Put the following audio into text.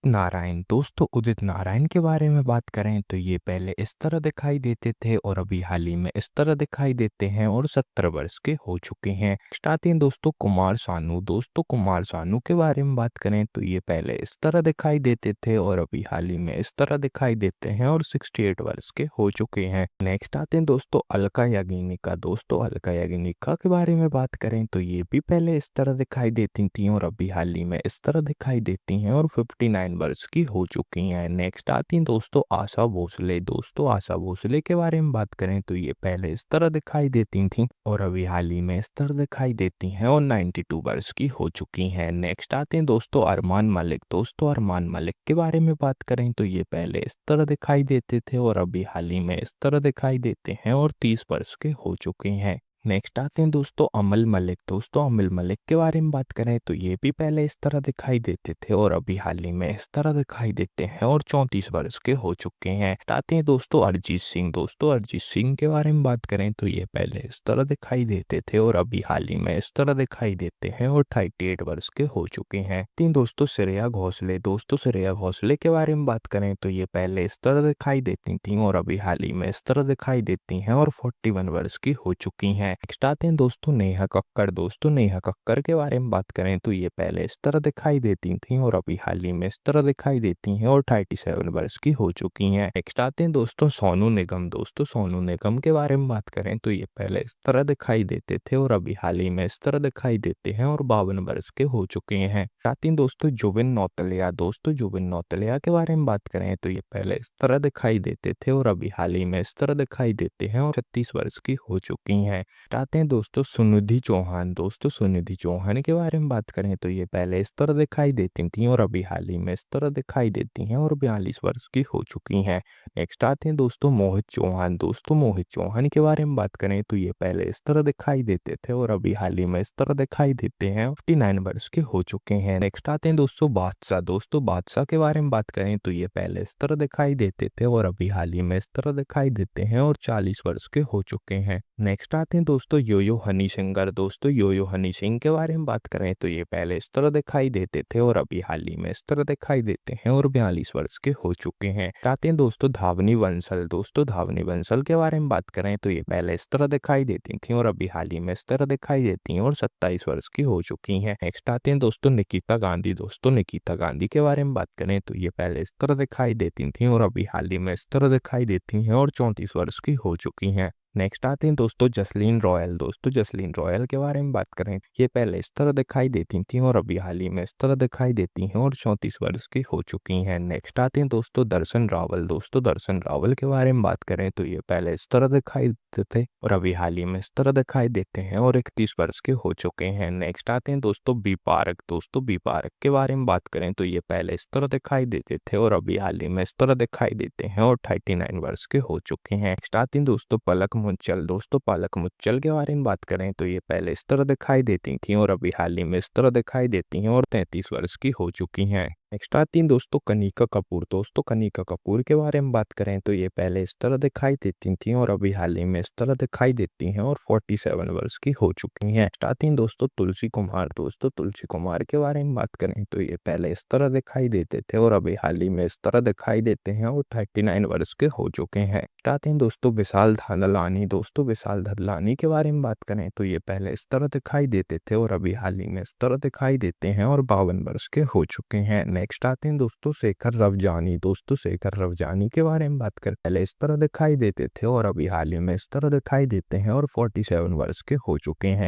नारायण। दोस्तों उदित नारायण के बारे में बात करें तो ये पहले इस तरह दिखाई देते थे और अभी हाल ही में इस तरह दिखाई देते हैं और 70 वर्ष के हो चुके हैं। आते हैं दोस्तों कुमार सानू। दोस्तों कुमार सानू के बारे में बात करें तो ये पहले इस तरह दिखाई देते थे और अभी हाल ही में इस तरह दिखाई देते हैं और 68 वर्ष के हो चुके हैं। नेक्स्ट आते हैं दोस्तों अलका याग्निक। दोस्तों अलका याग्निक के बारे में बात करें तो ये भी पहले इस तरह दिखाई देती थी और अभी हाल ही में इस तरह दिखाई देती हैं और 59 वर्ष की हो चुकी हैं। नेक्स्ट आती हैं दोस्तों आशा भोसले। दोस्तों आशा भोसले के बारे में बात करें तो ये पहले इस तरह दिखाई देती थी और अभी हाल ही में इस तरह दिखाई देती हैं और 92 वर्ष की हो चुकी हैं। नेक्स्ट आते हैं दोस्तों अरमान मलिक। दोस्तों अरमान मलिक के बारे में बात करें तो ये पहले इस तरह दिखाई देते थे और अभी हाल ही में इस तरह दिखाई देते हैं और 30 वर्ष के हो चुके हैं। नेक्स्ट आते हैं दोस्तों अमल मलिक। दोस्तों अमल मलिक के बारे में बात करें तो ये भी पहले इस तरह दिखाई देते थे और अभी हाल ही में इस तरह दिखाई देते हैं और 34 वर्ष के हो चुके हैं। आते हैं दोस्तों अरिजीत सिंह। दोस्तों अरिजीत सिंह के बारे में बात करें तो ये पहले इस तरह दिखाई देते थे और अभी हाल ही में इस तरह दिखाई देते हैं और 38 वर्ष के हो चुके हैं। तीन दोस्तों श्रेया घोषाल। दोस्तों श्रेया घोषाल के बारे में बात करें तो ये पहले इस तरह दिखाई देती थी और अभी हाल ही में इस तरह दिखाई देती हैं और 41 वर्ष की हो चुकी हैं। नेक्स्ट आते हैं दोस्तों नेहा कक्कड़। दोस्तों नेहा कक्कड़ के बारे में बात करें तो ये पहले इस तरह दिखाई देती थी और अभी हाल ही में इस तरह दिखाई देती हैं और 37 वर्ष की हो चुकी हैं। नेक्स्ट आते हैं दोस्तों सोनू निगम। दोस्तों सोनू निगम के बारे में बात करें तो ये पहले इस तरह दिखाई देते थे और अभी हाल ही में इस तरह दिखाई देते हैं और 52 वर्ष के हो चुके हैं। साथ ही दोस्तों जुबिन नौटियाल। दोस्तों जुबिन नौटियाल के बारे में बात करें तो ये पहले इस तरह दिखाई देते थे और अभी हाल ही में इस तरह दिखाई देते हैं और 36 वर्ष की हो चुकी हैं। आते हैं दोस्तों सुनिधि चौहान। दोस्तों सुनिधि चौहान के बारे में बात करें तो ये पहले इस तरह दिखाई देती थी और अभी हाल ही में इस तरह दिखाई देती हैं और 42 वर्ष की हो चुकी हैं। नेक्स्ट आते हैं दोस्तों मोहित चौहान। दोस्तों मोहित चौहान के बारे में बात करें तो ये पहले इस तरह दिखाई देते थे और अभी हाल ही में इस तरह दिखाई देते हैं 59 वर्ष के हो चुके हैं। नेक्स्ट आते हैं दोस्तों बादशाह। दोस्तों बादशाह के बारे में बात करें तो ये पहले इस तरह दिखाई देते थे और अभी हाल ही में इस तरह दिखाई देते हैं और 40 वर्ष के हो चुके हैं। नेक्स्ट आते हैं दोस्तों योयो हनी सिंगर। दोस्तों योयो हनी सिंह के बारे में बात करें तो ये पहले इस तरह दिखाई देते थे और अभी हाल ही में इस तरह दिखाई देते हैं और 42 वर्ष के हो चुके हैं। आते हैं दोस्तों धावनी बंसल। दोस्तों धावनी बंसल के बारे में बात करें तो ये पहले इस तरह दिखाई देती थी और अभी हाल ही में इस तरह दिखाई देती हैं और 27 वर्ष की हो चुकी हैं। नेक्स्ट आते हैं दोस्तों निकिता गांधी। दोस्तों निकिता गांधी के बारे में बात करें तो ये पहले इस तरह दिखाई देती थी और अभी हाल ही में इस तरह दिखाई देती हैं और 34 वर्ष की हो चुकी हैं। नेक्स्ट आते हैं दोस्तों जसलीन रॉयल। दोस्तों जसलीन रॉयल के बारे में बात करें ये पहले इस तरह दिखाई देती थी और अभी हाल ही में इस तरह दिखाई देती हैं और 34 वर्ष की हो चुकी हैं। नेक्स्ट आते हैं दोस्तों दर्शन रावल। दोस्तों दर्शन रावल के बारे में बात करें तो ये पहले इस तरह दिखाई देते थे और अभी हाल ही में इस तरह दिखाई देते हैं और 31 वर्ष के हो चुके हैं। नेक्स्ट आते हैं दोस्तों बी पार्क। दोस्तों बी पार्क के बारे में बात करें तो ये पहले इस तरह दिखाई देते थे और अभी हाल ही में इस तरह दिखाई देते हैं और 39 वर्ष के हो चुके हैं। नेक्स्ट आते हैं दोस्तों पलक मुंचल। दोस्तों पलक मुंचल के बारे में बात करें तो ये पहले इस तरह दिखाई देती थी और अभी हाल ही में इस तरह दिखाई देती हैं और 33 वर्ष की हो चुकी हैं। नेक्स्ट आती हैं दोस्तों कनिका कपूर। दोस्तों कनिका कपूर के बारे में बात करें तो ये पहले इस तरह दिखाई देती थी और अभी हाल ही में इस तरह दिखाई देती हैं और 47 वर्ष की हो चुकी हैं। नेक्स्ट आती हैं दोस्तों तुलसी कुमार। दोस्तों तुलसी कुमार के बारे में बात करें तो ये पहले इस तरह दिखाई देते थे और अभी हाल ही में इस तरह दिखाई देते हैं और 39 वर्ष के हो चुके हैं। आते हैं दोस्तों विशाल धरलानी। दोस्तों विशाल धरलानी के बारे में बात करें तो ये पहले इस तरह दिखाई देते थे और अभी हाल ही में इस तरह दिखाई देते हैं और 52 वर्ष के हो चुके हैं। नेक्स्ट आते हैं दोस्तों शेखर रवजानी। दोस्तों शेखर रवजानी के बारे में बात करें पहले इस तरह दिखाई देते थे और अभी हाल ही में इस तरह दिखाई देते हैं और 47 वर्ष के हो चुके हैं।